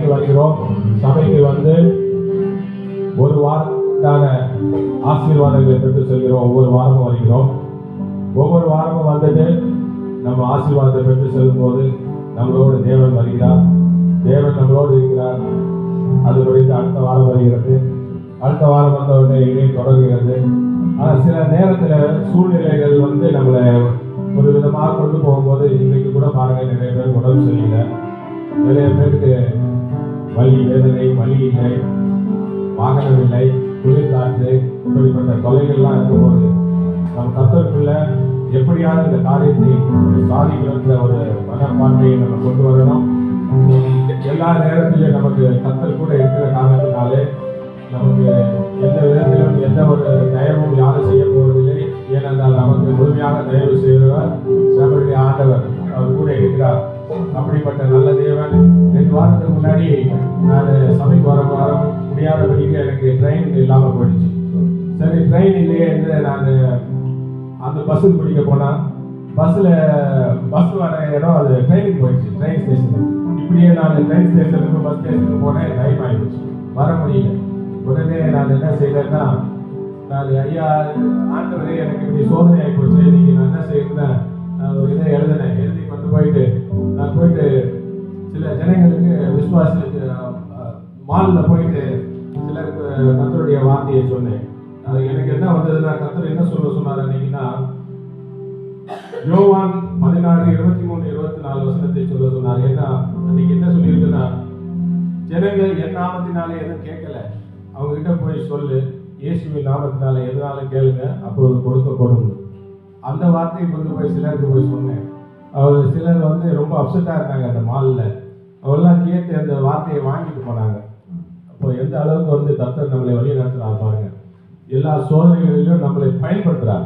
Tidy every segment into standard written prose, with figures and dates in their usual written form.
சபைக்கு வருகிறோம். சபைக்கு வந்து ஒரு வாரத்தான ஆசீர்வாதங்களை பெற்று செல்கிறோம். ஒவ்வொரு வாரமும் வருகிறோம். ஒவ்வொரு வாரமும் வந்துட்டு நம்ம ஆசீர்வாதத்தை பெற்று செல்லும் போது நம்மளோடு தேவன் வருகிறார். தேவன் நம்மளோடு இருக்கிறார். அது குறித்து அடுத்த வாரம் வருகிறது. அடுத்த வாரம் வந்த உடனே இடையே தொடர்கிறது. ஆனால் சில நேரத்தில் சூழ்நிலைகள் வந்து நம்மளை ஒரு விதமாக கொண்டு போகும்போது இன்றைக்கு கூட பாருங்க, நிறைய பேர் உடம்பு சரியில்லை, நிறைய பேருக்கு வலி வேதனை, வலி இல்லை, வாகனம் இல்லை, குளிர்காற்று, இப்படிப்பட்ட தொலைகள்லாம் இருக்கும்போது நம்ம கர்த்தருக்குள்ள எப்படியாவது இந்த காரியத்தை சாதிக்கிற ஒரு மனப்பான்மையை நம்ம கொண்டு வரணும். எல்லா நேரத்திலும் நமக்கு கர்த்தர் கூட இருக்கிற காரணத்தினாலே நமக்கு எந்த விதத்திலும் எந்த ஒரு தயவும் யாரும் செய்ய போவதில்லை. ஏனென்றால் நமக்கு முழுமையாக தயவு செய்கிறவர் நம்முடைய ஆண்டவர், அவர் கூட இருக்கிறார். அப்படிப்பட்ட நல்ல தேவன். 2 வாரத்துக்கு முன்னாடி நான் சபைக்கு வர முடியாதபடிக்கு எனக்கு ட்ரெயின் இல்லாமல் போயிடுச்சு. சரி, ட்ரெயின் இல்லையே என்று நான் அந்த பஸ்ஸுக்கு பிடிக்க போனால் பஸ் வர இடம் அது ட்ரெயினுக்கு போயிடுச்சு, ட்ரெயின் ஸ்டேஷனுக்கு. இப்படியே நான் ட்ரெயின் ஸ்டேஷனுக்கு பஸ் ஸ்டேஷனுக்கு போனேன். டைம் ஆகிடுச்சு, வர முடியல. உடனே நான் என்ன செய்தேன்னா, நான் ஐயா ஆண்டவரே எனக்கு இப்படி சோதனை ஆகி போச்சு, இன்னைக்கு நான் என்ன செய்யறேன்னா ஒரு இதை எழுதி கொண்டு போயிட்டு நான் சில ஜனங்களுக்கு விசுவாசத்துக்கு மாலில் போயிட்டு சிலருக்கு கர்த்தருடைய வார்த்தையை சொன்னேன். அது எனக்கு என்ன வந்ததுன்னா, கர்த்தர் என்ன சொன்னார் அன்னைக்குன்னா, யோவான் 16:23-24 சொல்ல சொன்னார். ஏன்னா அன்னைக்கு என்ன சொல்லியிருக்குன்னா, ஜனங்கள் என் நாமத்தினாலே எதுவும் கேட்கல, அவங்க கிட்ட போய் சொல்லு, இயேசுவின் நாமத்தினால எதனாலும் கேளுங்க, அப்பொழுது கொடுக்கப்படும். அந்த வார்த்தையை கொண்டு போய் சிலருக்கு போய் சொன்னேன். அவர் சிலர் வந்து ரொம்ப அப்செட்டாக இருந்தாங்க அந்த மாலில். அவெல்லாம் கேட்டு அந்த வார்த்தையை வாங்கிட்டு போனாங்க. அப்போ எந்த அளவுக்கு வந்து கர்த்தர் நம்மளை வழி நடத்துகிறார் பாருங்க. எல்லா சோதனைகளிலும் நம்மளை பயன்படுத்துகிறார்.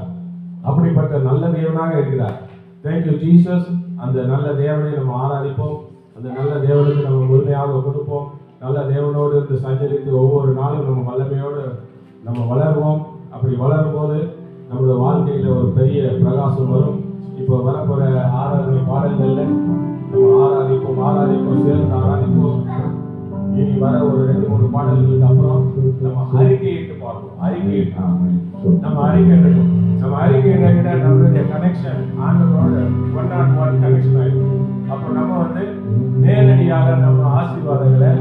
அப்படிப்பட்ட நல்ல தேவனாக இருக்கிறார். Thank you Jesus. அந்த நல்ல தேவனை நம்ம ஆராதிப்போம். அந்த நல்ல தேவனுக்கு நம்ம முழுமையாக கொடுப்போம். நல்ல தேவனோடு இருந்து சஞ்சரித்து ஒவ்வொரு நாளும் நம்ம வல்லமையோடு நம்ம வளருவோம். அப்படி வளரும் போது நம்மளோட வாழ்க்கையில் ஒரு பெரிய பிரகாசம் வரும். இப்போ வரப்போகிற ஆராதனை பாடல்களில் நம்ம ஆராதிப்போம், சேர்ந்து ஆராதிப்போம். இனி வர ஒரு 2-3 பாடல்களுக்கு அப்புறம் நம்ம அறிக்கையிட்டு பார்ப்போம். நம்ம அறிக்கையிட்ட நம்மளுடைய கனெக்ஷன் ஆண்டவரோட 101 கனெக்ஷன் ஆகிடும். அப்போ நம்ம வந்து நேரடியாக நம்ம ஆசீர்வாதங்களை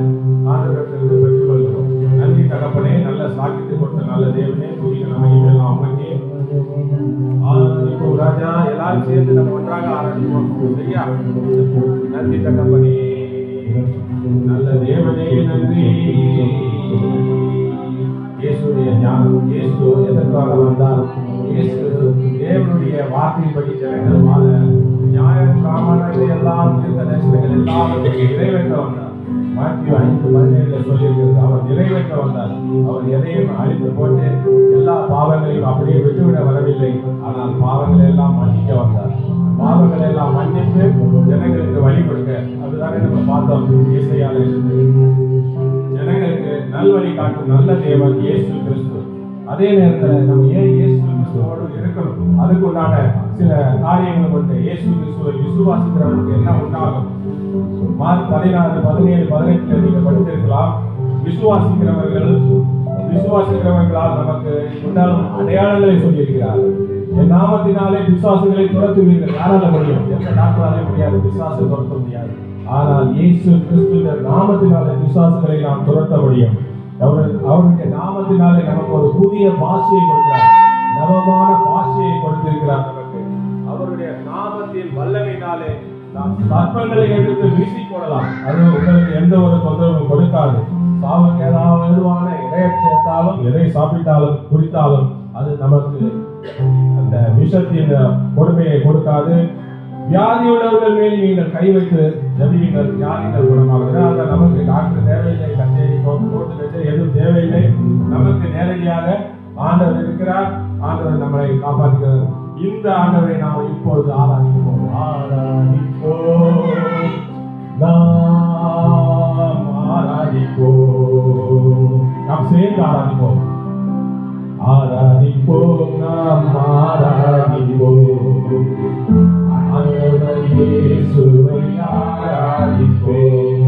ஆண்டவரிடத்திலிருந்து பெற்றுக்கொள்கிறோம். நன்றி தகப்பனே, நல்ல சாக்கியத்தை கொடுத்த நல்ல தேவனே, புதிய நம்ம அம்மைக்கு ஆராதிப்போம். ராஜா, எல்லாரும் சேர்ந்து நம்ம ஒன்றாக ஆராதிப்போம். சரியா? நன்றி தகப்பனே, நல்ல தேவனே, நன்றி. இயேசுடைய ஞானம், இயேசு எதற்காக வந்தார்? இயேசு தேவனுடைய வார்த்தையின்படி ஜனங்கள் வாழ, நியாயம் பிராமணர்கள் எல்லாம் தீர்க்க தரிசனங்கள் எல்லாம் நிறைவேற்ற வந்தார். மாத்தியு 5:17 சொல்லியிருக்கிறது. அவர் நிறைவேற்ற வந்தார். அவர் எதையும் அழித்து போட்டு எல்லா பாவங்களையும் அப்படியே விட்டுவிட வரவில்லை. ஆனால் பாவங்களை எல்லாம் மன்னிக்க வந்தார். பாவங்களை எல்லாம் மன்னித்து ஜனங்களுக்கு வழி கொடுக்க. அதுதானே நம்ம பார்த்தோம் ஏசாயால இருந்து. ஜனங்களுக்கு நல்வழி காட்டும் நல்ல தேவன் இயேசு கிறிஸ்து. அதே நேரத்தில் நம்ம ஏன் இயேசு கிறிஸ்துவோடு இருக்கணும்? அதுக்கு உண்டான சில காரியங்கள் உண்டு. இயேசு கிறிஸ்துவை விசுவாசிக்கிறவனுக்கு என்ன உண்டாகும்? மார்க் 16:17-18 நீங்க படித்திருக்கலாம். விசுவாசிக்கிறவர்களால் நமக்கு உண்டாகும் அடையாளங்களை சொல்லியிருக்கிறார். என் நாமத்தினாலே பிசாசுகளை துரத்துவீர்கள். யாரால முடியும்? எந்த டாக்டராலே முடியாது, பிசாசு துரத்த முடியாது. ஆனால் இயேசு கிறிஸ்துவின் நாமத்தினாலே பிசாசுகளை நாம் துரத்த முடியும். அவருடைய நாமத்தினாலே நமக்கு ஒரு புதிய பாஷையை கொடுக்கிறார், நவமான பாஷையை கொடுத்திருக்கிறார் நமக்கு. அவருடைய நாமத்தின் வல்லமையினாலே நாம் சர்ப்பங்களை எடுத்து வீசி போடலாம். அது உங்களுக்கு எந்த ஒரு தொந்தரவும் கொடுக்காது. சாவுக்கு ஏதாவது எதை சேர்த்தாலும், எதை சாப்பிட்டாலும், குடித்தாலும் அது நமக்கு அந்த விஷத்தின் கொடுமையை கொடுக்காது. வியாதி உள்ளவர்கள் மேல் நீங்கள் கை வைத்து ஜபியுங்கள், வியாதிகள் குணமாகுது. நமக்கு டாக்டர் தேவையில்லை, கச்சேரி கோர்ட்டு கச்சேரி எதுவும் தேவையில்லை. நமக்கு நேரடியாக ஆண்டவர் இருக்கிறார். ஆண்டவர் நம்மளை காப்பாற்றுகிறார். இந்த ஆண்டவரை நாம் இப்பொழுது ஆராதிப்போம். நாம் சேர்ந்து ஆராதிப்போம். நாம் ஆராதிப்போம். ஆண்டவர் இயேசுவை ஆராதிப்போம்.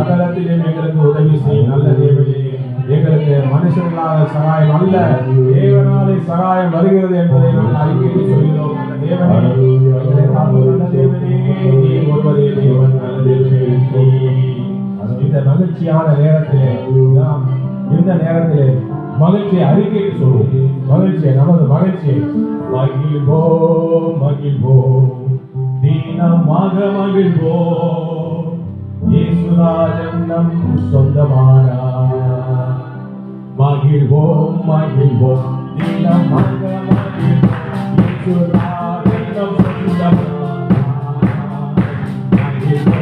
சகலத்திலும் எங்களுக்கு உதவி செய்யும் நல்ல தேவனே. எங்களுக்கு மனுஷர்களாக சகாயம் அல்ல, தேவனாலே சகாயம் வருகிறது என்பதை நாங்கள் அறிக்கையிட்டு சொல்கிறோம். நல்ல தேவனே, எங்களை காக்கும் நல்ல தேவனே, நீர் ஒருவரே தேவன். நல்ல தேவனே, இந்த மகிழ்ச்சியான நேரத்திலே நாம் இந்த நேரத்திலே மகிழ்ச்சியை அறிக்கையிட்டு சொல்வோம். மகிழ்ச்சியை, நமது மகிழ்ச்சியை மகிழ்வோம் மகிழ்வோம், தீனமாக மகிழ்வோம், இயேசுராஜன் நம் சொந்தமானார். மகிழ்வோம் மகிழ்வோம், தீனமாக மகிழ்வோம், இயேசுராஜன் நம் சொந்தமானார். மகிழ்வோம் மகிழ்வோம்,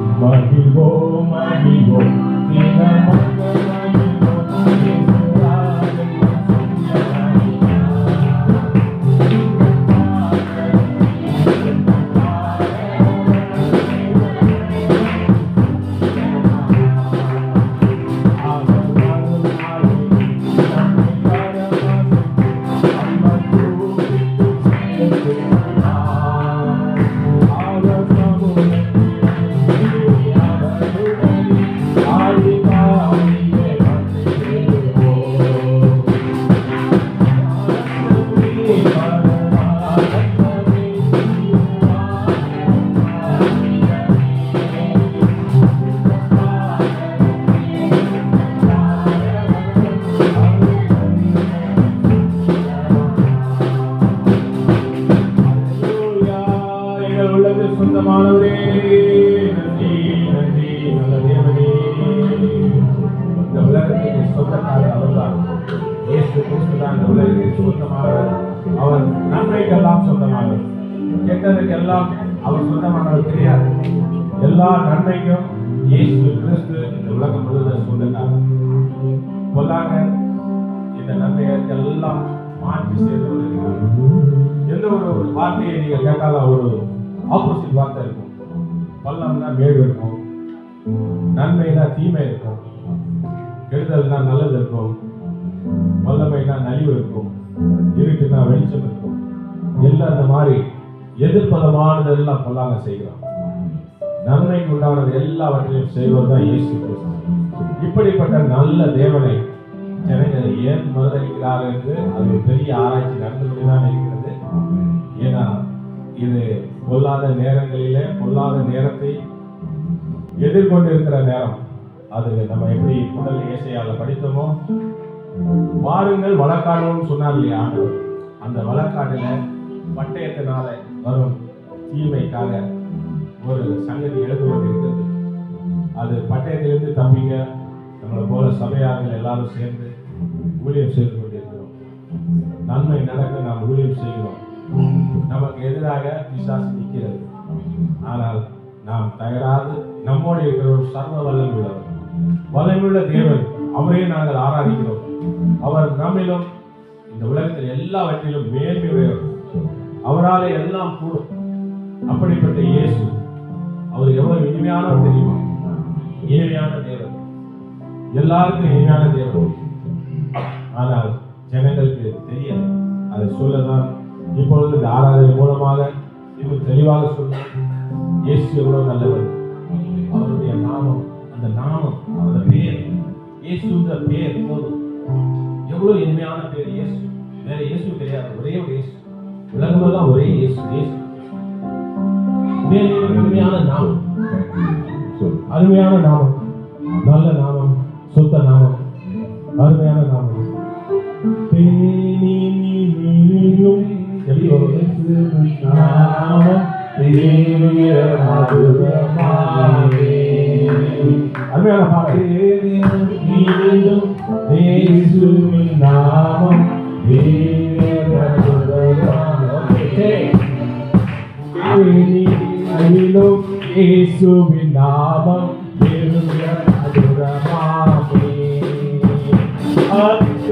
தீனமாக மகிழ்வோம், இயேசுராஜன் நம் சொந்தமானார். சொந்தமானவரே, நன்றி நன்றி நல்ல தேவனே. இந்த உலகத்திற்கு சொந்தக்காரர் அவர்தான். இயேசு கிறிஸ்து தான் இந்த உலகத்திற்கு சொந்தமானவர். அவர் நன்மைக்கெல்லாம் சொந்தமானவர், கெட்டதுக்கெல்லாம் அவர் சொந்தமானவர் கிடையாது. எல்லா நன்மைக்கும் இயேசு கிறிஸ்து இந்த உலகம் முழுவதும் சொந்தக்காரர். பொல்லாங்க இந்த நன்மைகளுக்கெல்லாம் மாற்றி சேர்த்து வருகிறார். எந்த ஒரு வார்த்தையை நீங்க கேட்டாலும் ஒரு ஆப்போசிட் வார்த்தை இருக்கும். பள்ளம்னா மேடு இருக்கும், நன்மைனா தீமை இருக்கும், கெடுதல்னா நல்லது இருக்கும், வல்லமைனா நலிவு இருக்கும், இருக்குன்னா வெளிச்சம் இருக்கும். எல்லாம் இந்த மாதிரி எதிர்ப்பதமானதெல்லாம் பல்லாங்க செய்கிறோம். நன்மைக்கு உண்டானது எல்லாவற்றையும் செய்வது தான் இயேசு கிறிஸ்து. இப்படிப்பட்ட நல்ல தேவனை ஜனங்கள் ஏன் மறுதளிக்கிறார்கள் என்று அது பெரிய ஆராய்ச்சி நடந்து கொண்டுதான் இருக்கிறது. ஏன்னா இது பொல்லாத நேரங்களிலே பொல்லாத நேரத்தை எதிர்கொண்டிருக்கிற நேரம். அது நம்ம எப்படி முதல் ஏசையால படித்தோமோ, வாருங்கள் வழக்காடுவோம் சொன்னார் இல்லையா ஆண்டவர். அந்த வழக்காடுல பட்டயத்தினால வரும் தீமைக்காக ஒரு சங்கதி எழுது கொண்டிருக்கிறது. அது பட்டயத்திலிருந்து தம்பிங்க நம்மளை போல சபையார்கள் எல்லாரும் சேர்ந்து ஊழியம் செய்து கொண்டிருக்கிறோம். நன்மை நடக்க நாம் ஊழியம் செய்கிறோம். நமக்கு எதிராக பிசாசு நிற்கிறது. ஆனால் நாம் தகராது நம்மோடு இருக்கிற ஒரு சர்வ வல்லமையுள்ளவர், வல்லமையுள்ள தேவன். அவரே நாங்கள் ஆராதிக்கிறோம். அவர் நம்மிலும் இந்த உலகத்தில் எல்லாவற்றிலும் மேன்மையுடையவர். அவராலே எல்லாம் கூடும். அப்படிப்பட்ட இயேசு அவர் எவ்வளவு இனிமையானவர் தெரியுமா? இனிமையான தேவன், எல்லாருக்கும் இனிமையான தேவன். ஆனால் ஜனங்களுக்கு தெரியல. அதை சொல்லதான் இப்பொழுது இந்த ஆராதனை மூலமாக இன்னும் தெளிவாக சொல்ல. இயேசு எவ்வளவு நல்லவர், அவருடைய நாமம், அந்த நாமம், அந்த பேர் இயேசுன்ற பேர் போதும். எவ்வளவு இனிமையான பேர் இயேசு. வேற இயேசு கிடையாது, ஒரே ஒரு இயேசு. உலகமெல்லாம் ஒரே இயேசு. இயேசு இனிமையான நாமம், அருமையான நாமம், நல்ல நாமம், சுத்த நாமம், அருமையான நாமம். எப்படி வருவது? நாமம் அருமையான பாட்டு. நாமம்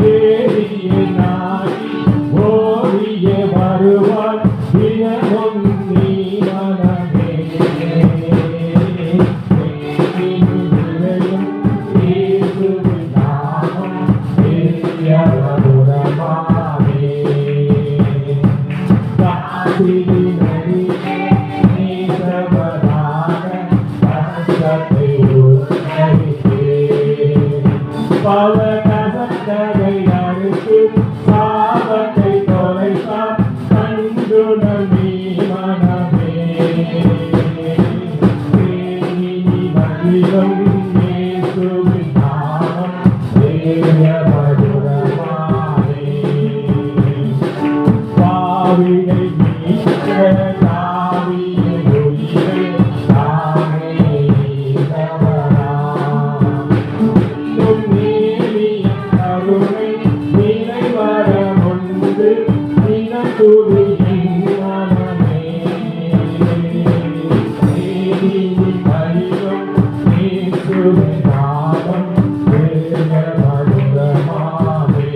இயேசுவின் நாமம் ஓடிய வருவான் தினமும் நீ மனமே. இயேசுவின் நாமம் பெரிய மதுரமாமே. பல கசத்ததை அறுத்து சாபத்தை தொலைத்தார் கண்டுணர் நீ மனமே. மகிழும் இயேசுவின் நாமம் பெரிய மதுரமாமே. பாவியை மீட்க தாவியை ஒளியை தாமே தவறா. கருணை நிலை வர ஒன்று தினத்துளியின் மனமே. மகிழும் இயேசுவின் நாமம் பெரிய மதுரமாமே.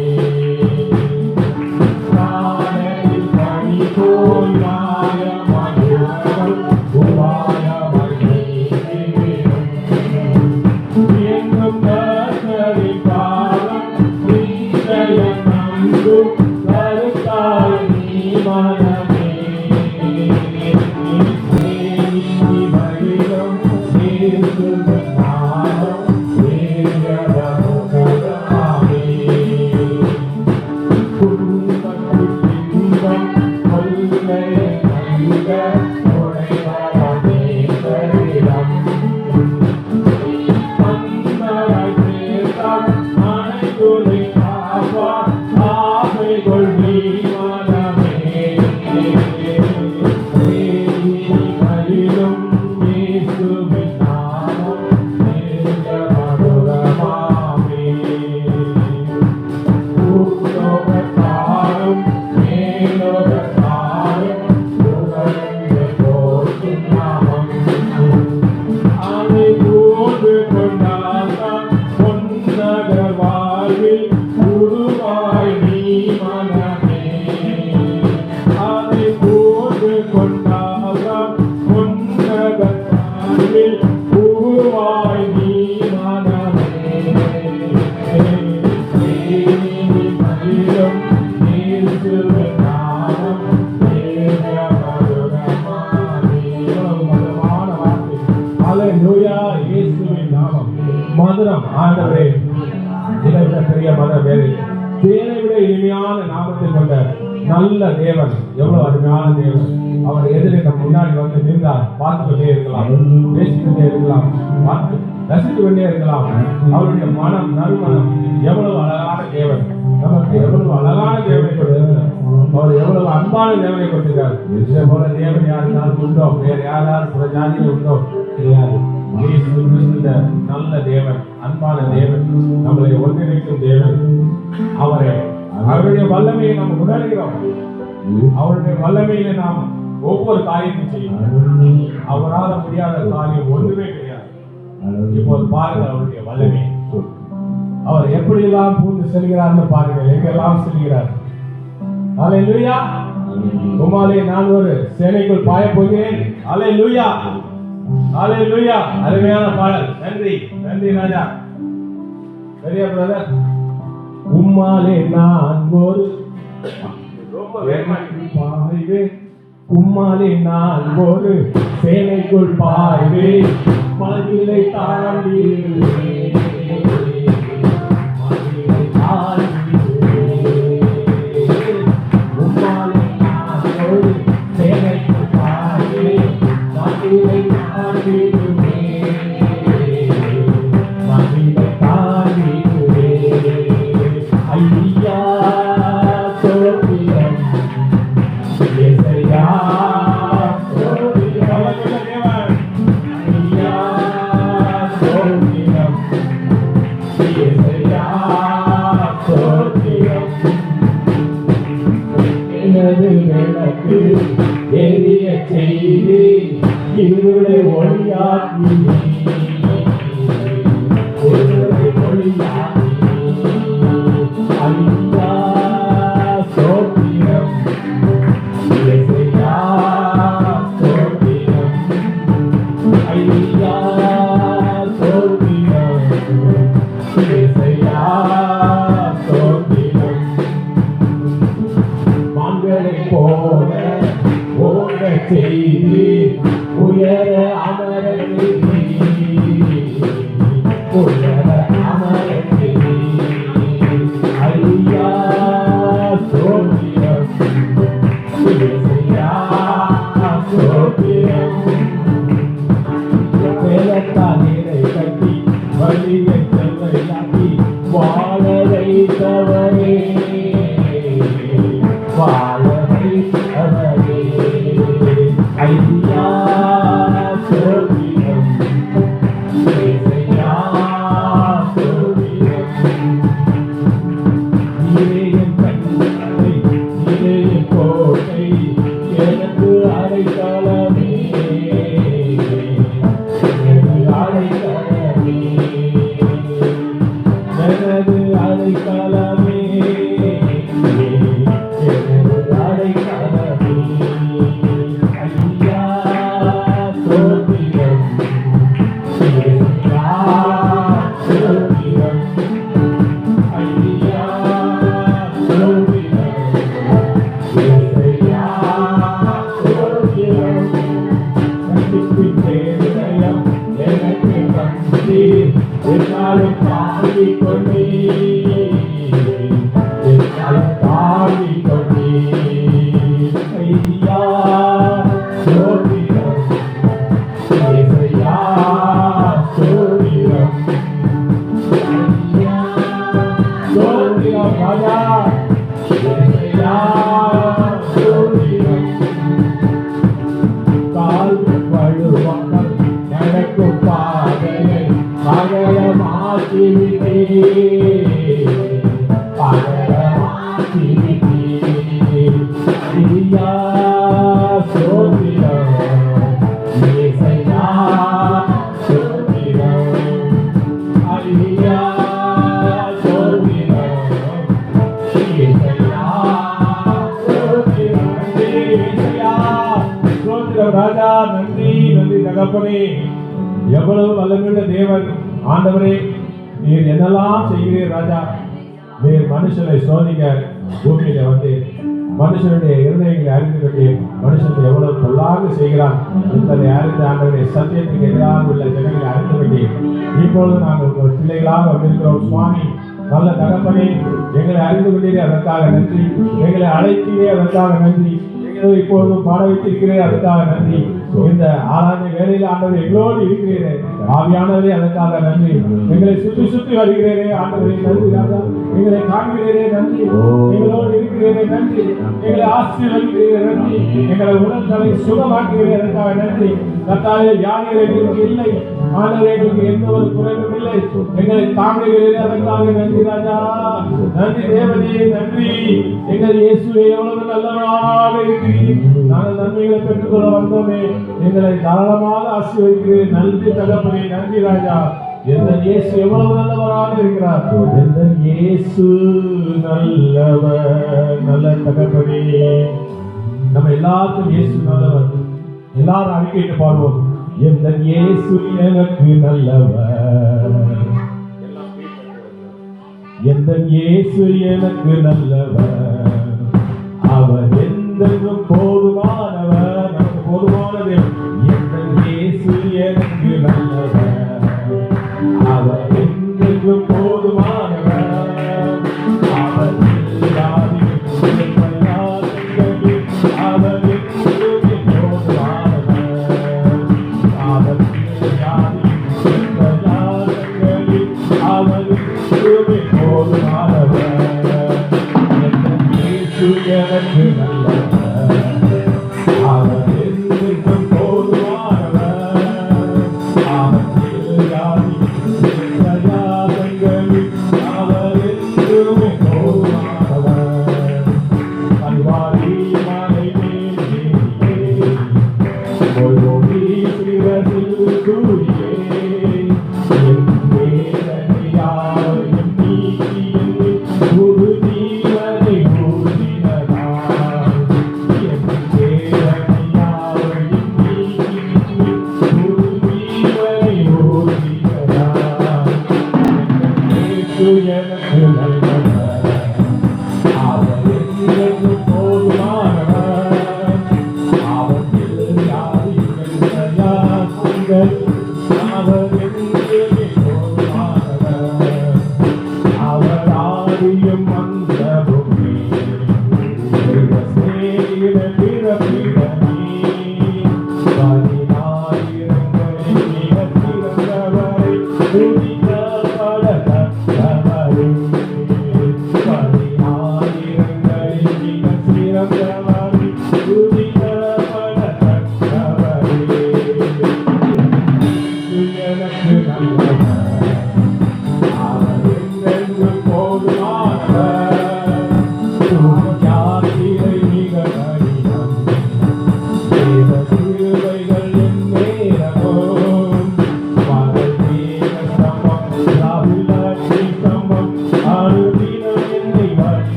காலையில் பனி போல் மாயமதுரம் உபாயமகி எங்கும் கர்த்தரின் பாதம் நிச்சயம் நம்பும் கருத்தாய் நீ மனமே. மகிழும் இயேசுவின் நாமம் பெரிய மதுரமாமே. குடும்பத்தில் இன்பம் கொள்ளை கண்ட உடையவனே பெரிடம். அன்பராய் சேர்த்தார் அனைத்துரை காப்பார் ஆசைகள் நீ மனமே. மகிழும் இயேசுவின் நாமம் பெரிய மதுரமாமே. பூலோகத்தாரும் மேலோகத்தாரும் புகழ்ந்து போற்றும் நாமம். அதை போன்று கொண்டாதான் பொன்னகர் வாழ்வில் உருவாய் நீ மனமே. அதை போன்று கொண்டாதான் பொன்னகர் வாழ்வில் உருவாய் நீ மனமே. மகிழும் இயேசுவின் நாமம் பெரிய மதுரமாமே. மதுரமான வார்த்தை. அல்லேலூயா. இயேசுவின் நாமம் மதுரம். ஆண்டவரே, இதை விட பெரிய மதுரம் வேறு இல்லை. தேனை விட இனிமையான நாமத்தை கொண்ட நல்ல தேவன், எவ்வளவு அருமையான தேவன். அவர் எதிரே நம்ம முன்னாடி வந்து நின்றார். பார்த்து கொண்டே இருக்கலாம், பேசிக்கொண்டே இருக்கலாம், பார்த்து ரசித்து கொண்டே இருக்கலாம். அவருடைய மனம், நறுமணம், எவ்வளவு அழகான தேவன். நமக்கு எவ்வளவு அழகான தேவனை கொடுத்திருக்கிறார். அவர் எவ்வளவு அன்பான தேவனை கொடுத்திருக்கார். இதே போல தேவன் யாருக்காவது உண்டோ? வேறு யாராவது புற ஜாதியில் உண்டோ? கிடையாது. இயேசு கிறிஸ்து நல்ல தேவன், அன்பான தேவன், நம்மளை ஒன்றிணைக்கும் தேவன். அவருடைய வல்லமையை நாம் உணர்கிறோம். அவருடைய வல்லமையில நாம் ஒவ்வொரு காரியத்தையும் செய்யணும். அவரால் முடியாத காரியம் ஒன்றுமே கிடையாது. இப்போது பாருங்க அவருடைய வல்லமை. அவர் எப்படி எல்லாம் பூந்து செல்கிறார்னு பாருங்கள், எங்கெல்லாம் செல்கிறார். அல்லேலூயா. உம்மாலே நான் ஒரு சேனைக்குள் பாய போகிறேன். அல்லேலூயா, அல்லேலூயா. அருமையான பாடல். நன்றி, நன்றி ராஜா. சரியா பிரதர்? உம்மாலே நான் ஒரு ரொம்ப பாய்வேன், உம்மாலே நான் ஒரு சேனைக்குள் பாய்வேன், மதிலை தாண்டி எரிய செய்தி இருளை ஒளியாக்கி ஐயா சோத்திரம், இயேசுயா சோத்திரம், ஐயா சோத்திரம், இயேசுயா சோத்திரம். மான்களை போல ஓட செய்தி உயர அமர செய்தி, உயர அமர செய்தி, ஐயா சோத்திரம், இயேசுயா சோத்திரம். வேலத்தால் நீரை கட்டி வழியை செல்வையாக்கி வாழ வைத்தவரே, வாழ வைத்தவரே, ஐயா சோத்திரம், இயேசுயா சோத்திரம். நீரே என் கண்மலை, நீரே என் கோட்டை, எனக்கு அடைக்கலமே, எனது அடைக்கலமே, எனது அடைக்கலமே, எனது அடைக்கலமே, ஐயா சோத்திரம், இயேசுயா சோத்திரம், ஐயா சோத்திரம், இயேசுயா சோத்திரம். கண்டிப்பிட்டேன் எனக்கு தந்தீர், என்னாலும் தாங்கிக் கொண்டீர், என்னாலும் தாங்கிக் கொண்டீர், ஐயா சோத்திரம், இயேசுயா சோத்திரம், ஐயா சோத்திரம் ராஜா, இயேசுயா சோத்திரம். கால் வழுவாமல் நடக்கும் பாதையை பகலமாக்கிவிட்டே, பகலமாக்கிவிட்டே, ஐயா சோத்திரம், இயேசுயா சோத்திரம், ஐயா சோத்திரம், இயேசுயா சோத்திரம். இயேசுயா சோத்திரம் ராஜா. நன்றி, நன்றி தகப்பனே. எவ்வளவு வல்லமையுள்ள தேவன் ஆண்டவரே, நீர் என்னெல்லாம் செய்கிறீர் ராஜா. நீர் மனுஷனை சோதிக்க பூமியில வந்து மனுஷனுடைய இருதயங்களை அறிந்து கொண்டு மனுஷனை எவ்வளவு பொல்லாக செய்கிறான் என்பதை அறிந்து ஆண்டவரே, சத்தியத்துக்கு எதிராக உள்ள ஜனங்களை அறிந்து கொண்டு இப்பொழுது நாங்கள் உங்கள் பிள்ளைகளாக வந்திருக்கிறோம் சுவாமி. நல்ல தகப்பனே, எங்களை அறிந்து கொண்டீரே அதற்காக நன்றி, எங்களை அழைத்தீரே அதற்காக நன்றி, இப்பொழுது பாட வைத்திருக்கிறேன் அதற்காக நன்றி. இந்த ஆராய்ச்சி வேலையில் ஆண்டவர் எங்களோடு இருக்கிறீரே ஆவியானவரே அதற்காக நன்றி. எங்களை சுற்றி சுற்றி வருகிறீரே ஆண்டவரே நன்றி ராஜா. எங்களை காண்கிறீரே நன்றி, எங்களோடு இருக்கிறீரே நன்றி, எங்களை ஆசீர்வதிக்கிறீரே நன்றி, எங்களை உடல்களை சுகமாக்குகிறீரே அதற்காக நன்றி. கர்த்தாவே, வியாதிகள் எங்களுக்கு இல்லை, ஆண்டவரே எங்களுக்கு எந்த ஒரு குறைவும் இல்லை. எங்களை தாங்குகிறீர்கள், அதற்காக நன்றி ராஜா. நன்றி தேவனே, நன்றி. எங்கள் இயேசுவே எவ்வளவு நல்லவராக இருக்கிறீர். நாங்கள் நன்மைகளை பெற்றுக்கொள்ள வந்தோமே, எங்களை தாராளமாக ஆசீர்வதிக்கிறீர். நன்றி தகப்பனே, நன்றி ராஜா. எங்கள் இயேசு எவ்வளவு நல்லவராக இருக்கிறார். எங்கள் இயேசு நல்லவர், நல்ல தகப்பனே. நம்ம எல்லாருக்கும் இயேசு நல்லவர். எல்லாரும் அறிக்கையிட்டு பாடுவோம். எங்கள் இயேசு எனக்கு நல்லவர், எங்கள் இயேசு எனக்கு நல்லவர், அவர் என்றென்றும் போதுமானவர். நமக்கு போதுமான தேவன். எங்கள் இயேசு எனக்கு நல்லவர், அவர் என்றென்றும் போதுமானவர், அவர்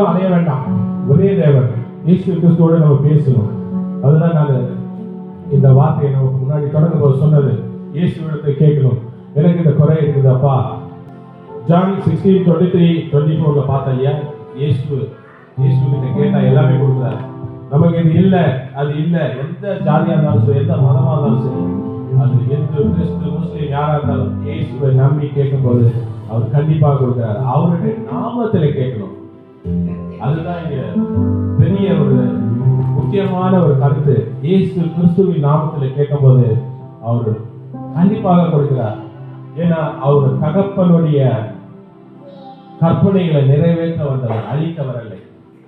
அலைய வேண்டாம். ஒரே தேவன் இயேசு கிறிஸ்துவோட நம்ம பேசணும். அதுதான் நான் இந்த வார்த்தையை நமக்கு முன்னாடி தொடங்கும் போது சொன்னது. இயேசுவிடத்தை கேட்கணும், எனக்கு இந்த குறை இருக்குது அப்பா. ஜான் 16:23-24 பார்த்தா இல்லையா, இயேசு கிட்ட கேட்டா எல்லாமே கொடுக்குறாரு. நமக்கு இது இல்லை, அது இல்லை, எந்த ஜாதியா இருந்தாலும் சரி, எந்த மதமா இருந்தாலும் சரி, அது எந்த கிறிஸ்து முஸ்லீம் யாரா இருந்தாலும் இயேசுவை நம்பி கேட்கும்போது அவர் கண்டிப்பாக கொடுக்கிறார். அவருடைய நாமத்துல கேட்கணும். அதுதான் இங்க பெரிய ஒரு முக்கியமான ஒரு கருத்து. இயேசு கிறிஸ்துவின் நாமத்துல கேட்கும்போது அவர் கண்டிப்பாக கொடுக்கிறார். ஏன்னா அவர் தகப்பனுடைய கற்பனைகளை நிறைவேற்ற வந்தவர், அழிக்க வரவில்லை.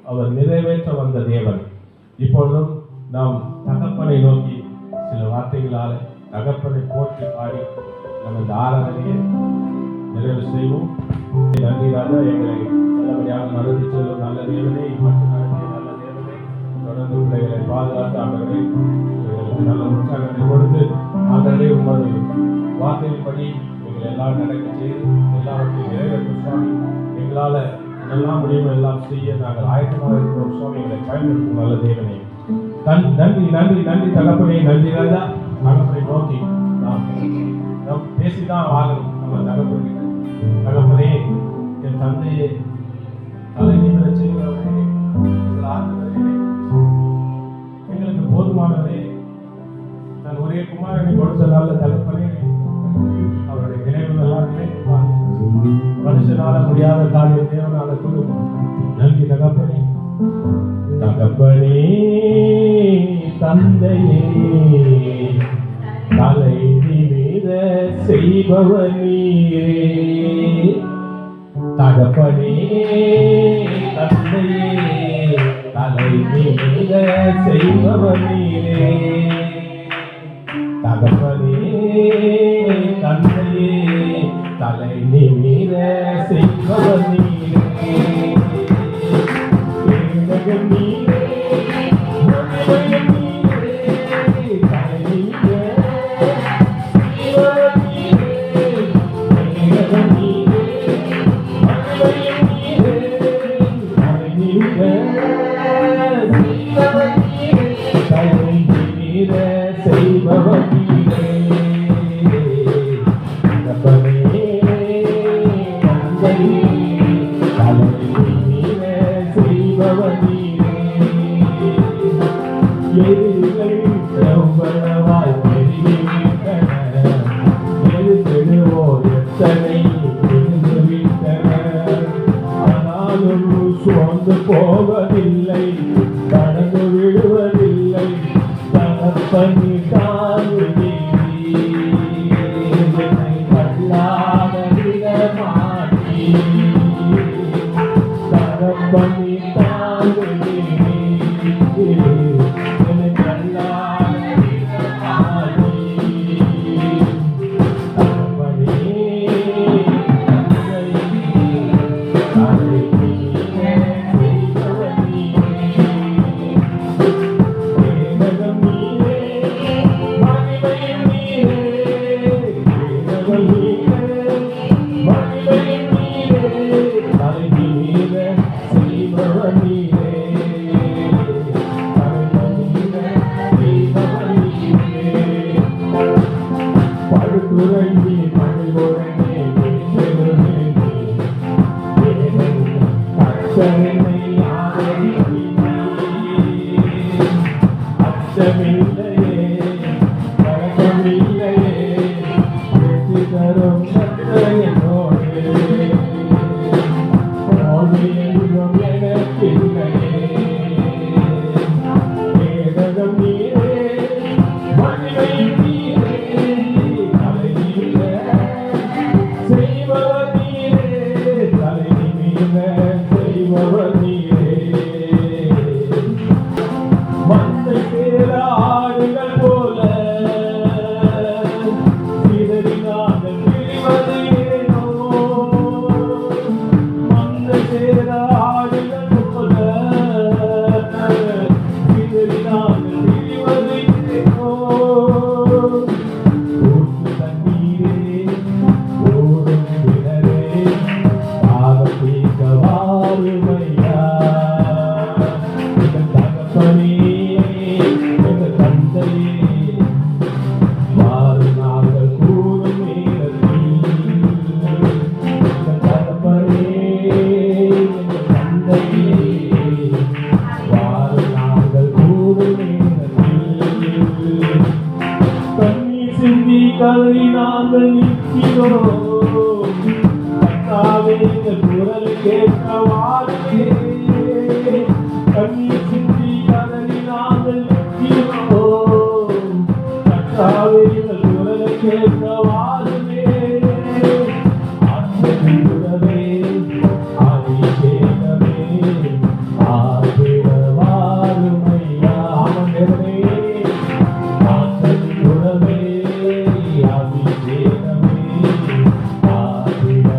அவர் நிறைவேற்ற வந்த தேவன். இப்பொழுதும் நாம் தகப்பனை நோக்கி சில வார்த்தைகளால் தகப்பனை போற்றி பாடி நம்ம இந்த ஆராதனையை நிறைவு செய்வோம். நன்றி ராஜா, எங்களை நல்லபடியாக நடத்தி செல்லும் நல்ல தேவனே, மட்டும் நடத்திய நல்ல தேவனே, தொடர்ந்து பிள்ளைகளை பாதுகாத்து ஆண்டவரே இவர்களுக்கு நல்ல உற்சாகத்தை கொடுத்து ஆண்டவரே உமது வார்த்தையின்படி எங்களை எல்லாம் நடக்க செய்து எல்லாவற்றையும் நிறைவேற்றும் சுவாமி. எங்களால் எல்லாம் முடியும் எல்லாம் செய்ய நாங்கள் ஆயத்தமாக இருக்கிறோம் சுவாமி. எங்களை பயன்படுத்தும் நல்ல தேவனே, நன்றி நன்றி நன்றி தகப்பனே. நன்றி ராஜா, தகப்பனை நோக்கி நாம் பேசிதான் வாங்கணும். நம்ம தகப்பனே, என் தந்தையை தலை நிமிர செய்கிறவரே, எங்கள் ஆண்டவரே, எங்களுக்கு போதுமானவரே, நான் ஒரே குமாரனை கொடுத்த நல்ல தகப்பனே, அவருடைய நினைவுகள் எல்லாருமே மனுஷனால முடியாத காரியம் தேவனால கொடுக்கும். நன்றி தகப்பனே. தகப்பனே, தந்தையே, தலை நிமிர செய்பவர் நீரே. தகப்பனே, தந்தையே, தலை நிமிர செய்பவர் நீரே. தகப்பனே, தந்தையே, தலை நிமிர செய்பவர் நீரே. ஏககம் நீரே, ஒருவன் நீரே, தலை நிமிர செய்பவர் நீரே. ஏககம் நீரே, ஒருவன் நீரே, தலை நிமிர செய்பவர் நீரே. தலை நிமிர செய்பவர் நீரே. தகப்பனே, தந்தையே, தலை நிமிர செய்பவர் நீரே. எதிரிகள் எவ்வளவாய் பெருகிவிட்டன, எதிர்த்தெழுவோர் எத்தனை விழுந்துவிட்டனர். ஆனாலும் சோர்ந்து போவதில்லை, கடந்து விடுவதில்லை. தகப்பனே, என்னை தள்ளாத விடமாட்டீ. தகப்பனே, என்னை தள்ளாத விடமாட்டீ. தகப்பனே, தலை நிமிர செய்பவர் நீரே. ஏககம் நீரே, மகிமையும் நீரே. ஏககம் நீரே, மகிமையும் நீரே. தலை நிமிர செய்பவர் நீரே. தலை நிமிர செய்பவர் நீரே. படுத்துறங்கி படுகொடனே விழித்தெழுமே நீ. அச்சமில்லை அச்சமில்லையே, கலக்கமில்லையே, வெற்றி தரும் என்னோடு. நோய் என்றும் எனக்கில்லையே. ஏககம் நீரே, மகிமையும் நீரே. தலை நிமிர செய்பவர் நீரே. தலை நிமிர செய்பவர் நீரே. மந்தை சேர ஆடுகள் போல சிதறி நாங்கள் திரிவது ஏனோ. மந்தை சேர ஆடுகள் போல சிதறி நாங்கள் திரிவது ஏனோ. ஊற்று தண்ணீரே, ஓடும் கிணறே, தாகம் தீர்க்க வாருமையா. எங்கள் தகப்பனே, எங்கள் தந்தையே, வாரும் நாங்கள் கூறும் நேரத்தில். எங்கள் தகப்பனே, எங்கள் தந்தையே, வாரும் நாங்கள் கூறும் நேரத்தில். கண்ணீர் சிந்தி கதறி நாங்கள் நிற்கிறோம். கர்த்தாவே, எங்கள் குரல் கேட்க வாருமே. கண்ணீர் சிந்தி கதறி நாங்கள் நிற்கிறோம். கர்த்தாவே, எங்கள் குரல் கேட்க வாருமே. ஆசீர்வதிக்கிறவே, அபிஷேகமே, ஆசிர வாருமையா. ஆமென் தேவனே. ஆசீர்வதிக்கிறவே, அபிஷேகமே, ஆசிர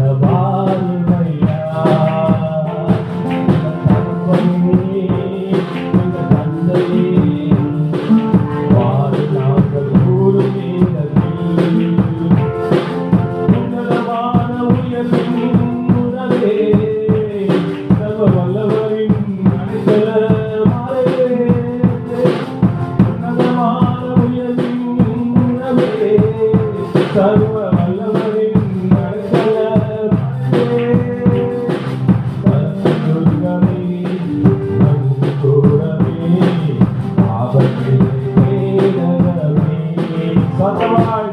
சர்வ வல்லவரின் அடைக்கலமே, பரமதுர்கமே, நங்கூரமே, ஆபத்திலே கேடகமே. சத்தமாய்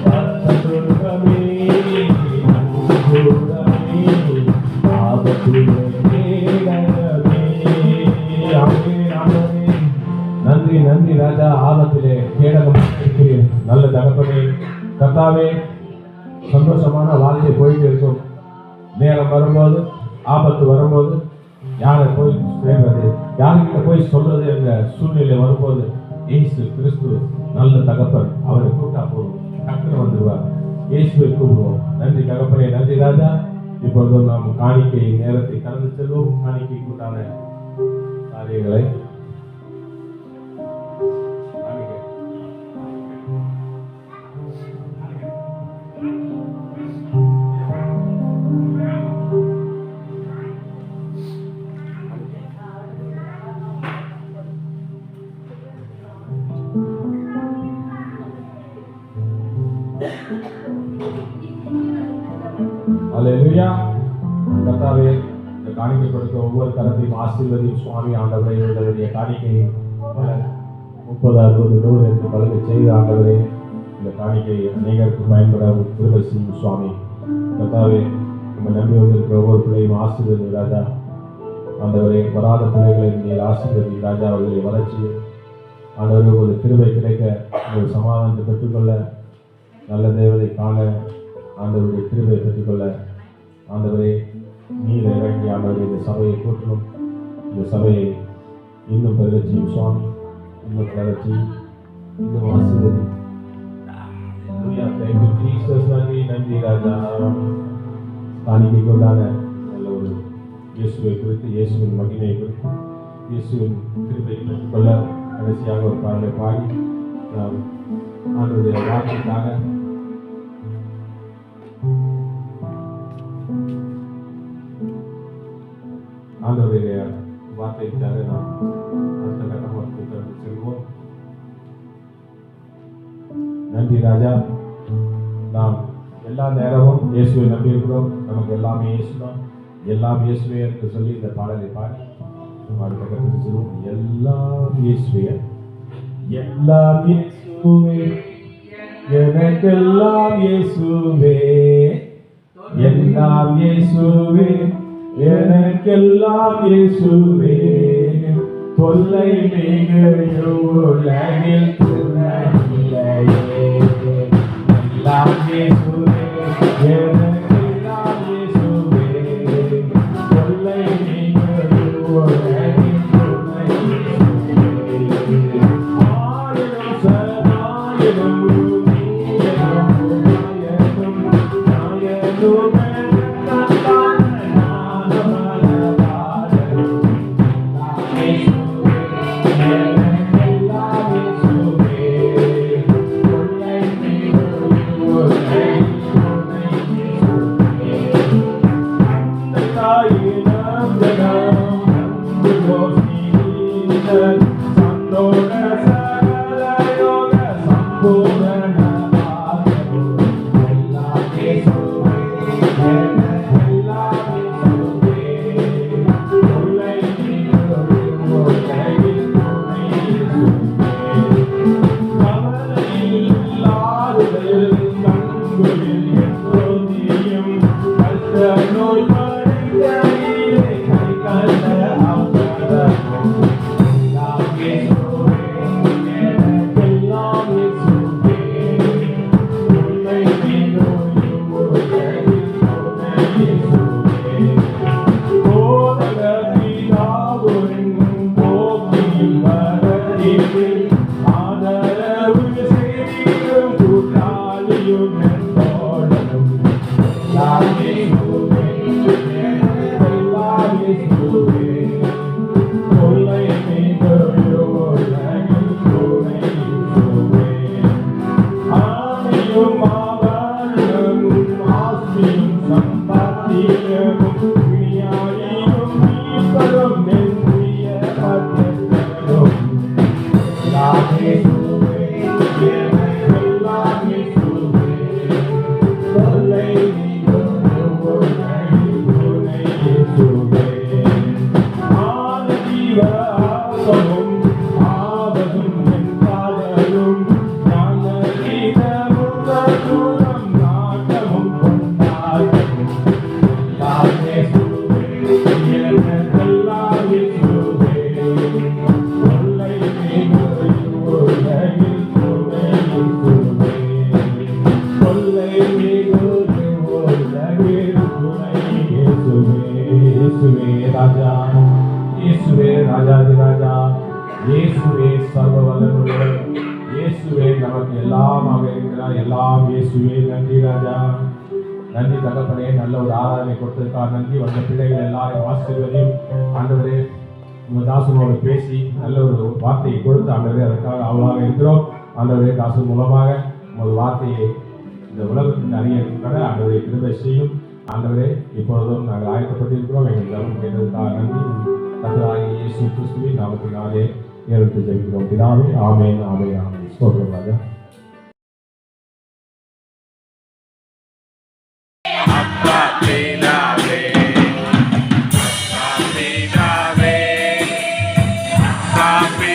பரமதுர்கமே, நங்கூரமே, ஆபத்திலே கேடகமே. ஆமென், ஆமென். நன்றி நன்றி ராஜா. ஆபத்திலே கேடகம் இருக்கிறீர். நல்ல தகப்பனே, கர்த்தாவே, சந்தோஷமான வாழ்க்கை போயிட்டு இருக்கும். நேரம் வரும்போது, ஆபத்து வரும்போது யாரை போய் சேர்றது, யாருக்கிட்ட போய் சொல்றது என்ற சூழ்நிலை வரும்போது இயேசு கிறிஸ்து நல்ல தகப்பன். அவரை கூட்டா போதும், டக்குன்னு வந்துடுவார். இயேசுவை கூப்பிடுவோம். நன்றி தகப்பனே, நன்றி ராஜா. இப்பொழுது நாம் காணிக்கை நேரத்தை கடந்து செல்வோம். காணிக்கைக்கு உண்டான காரியங்களை அல்லேலூயா. கர்த்தாவே, இந்த காணிக்கை கொடுத்த ஒவ்வொரு கரத்தையும் ஆசீர்வதியும் சுவாமி. ஆண்டவரே, இவர்களுடைய காணிக்கை 30, 60, 100 என்று பலனை செய்த ஆண்டவரே, இந்த காணிக்கை அநேகருக்கு பயன்பட கிருபை செய்யும் சுவாமி. கர்த்தாவே, நம்ம நம்பி வந்திருக்கிற ஒவ்வொரு பிள்ளையும் ஆசீர்வதி ராஜா. ஆண்டவரே, வராத பிள்ளைகளை நீங்கள் ஆசீர்வதி ராஜா. அவர்களை வளர்ச்சி ஆண்டவரே, ஒரு கிருபை கிடைக்க, ஒரு சமாதானத்தை பெற்றுக்கொள்ள, நல்ல தேவதை காண, ஆண்டவருடைய கிருபையை பெற்றுக்கொள்ள ஆண்டவரே நீர் இறங்கி ஆண்டவரே இந்த சபையை கூட்டணும். இந்த சபையை இன்னும் பெருகச்சியும் சுவாமி, இன்னும் பெருகச்சி, இன்னும் ஆசீர்வதி. நன்றி நன்றி ராஜா. காணிக்கை கொண்டான நல்ல ஒரு இயேசுவை குறித்து, இயேசுவின் மகிமையை குறித்து, இயேசுவின் கிருபையை பெற்றுக்கொள்ள கடைசியாக ஒரு பாடலை பாடி நாம் ஆண்டவருடைய வார்த்தைக்காக ஆண்டவருடைய வார்த்தைக்காக நாம் அடுத்த கட்டமாக கடந்து செல்வோம். நன்றி ராஜா. நாம் எல்லா நேரமும் இயேசுவை நம்பியிருக்கிறோம். நமக்கு எல்லாமே இயேசு தான், எல்லாம் இயேசுவே என்று சொல்லி இந்த பாடலை பாடி அடுத்த கட்டத்துக்கு செல்வோம். எல்லாம் இயேசுவே, எல்லாம் இயேசுவே, எனக்கெல்லாம் இயேசுவே, எல்லாம் இயேசுவே, எனக்கெல்லாம் இயேசுவே, தொல்லை மிகு உலகில் துணையில்லையே. எல்லாம் இயேசுவே, எனக்கெல்லாம் இயேசுவே, தொல்லை மிகு உலகில் துணையில்லையே. ஆயிரம் சரணாயிரம் கொள்ளை மிகுது உலகில் துணை இயேசுவே இயேசுவே ராஜா இயேசுவே ராஜாதி ராஜா இயேசுவே சர்வ வல்லமையுள்ளவர் இயேசுவே நமக்கு எல்லாமாக இருக்கிறார் எல்லாம் இயேசுவே நன்றி ராஜா நன்றி தகப்பனே நல்ல ஒரு ஆராதனை கொடுத்ததுக்காக நன்றி வந்த பிள்ளைகள் எல்லாரையும் ஆசீர்வதியும் ஆண்டவரே உங்கள் தாசனோடு பேசி நல்ல ஒரு வார்த்தையை கொடுத்து ஆண்டவரே அதற்காக அவ்வளவாக இருக்கிறோம் ஆண்டவரே தாசன் மூலமாக உங்கள் வார்த்தையை இந்த உலகத்தின் அறியப்பட ஆண்டவரை கிருபை செய்யும் ஆண்டவரே இப்பொழுதும் நாங்கள் ஆயத்தப்பட்டிருக்கிறோம் எங்கள் ஜபம் கேட்டதுக்காக நன்றி கர்த்தராகிய இயேசு கிறிஸ்துவின் நாமத்தினாலே ஏற்பட்டு ஜெபிக்கிறோம் பிதாவே ஆமென் ஆமென் ஆமென் ஸ்தோத்திரம் ராஜா Happy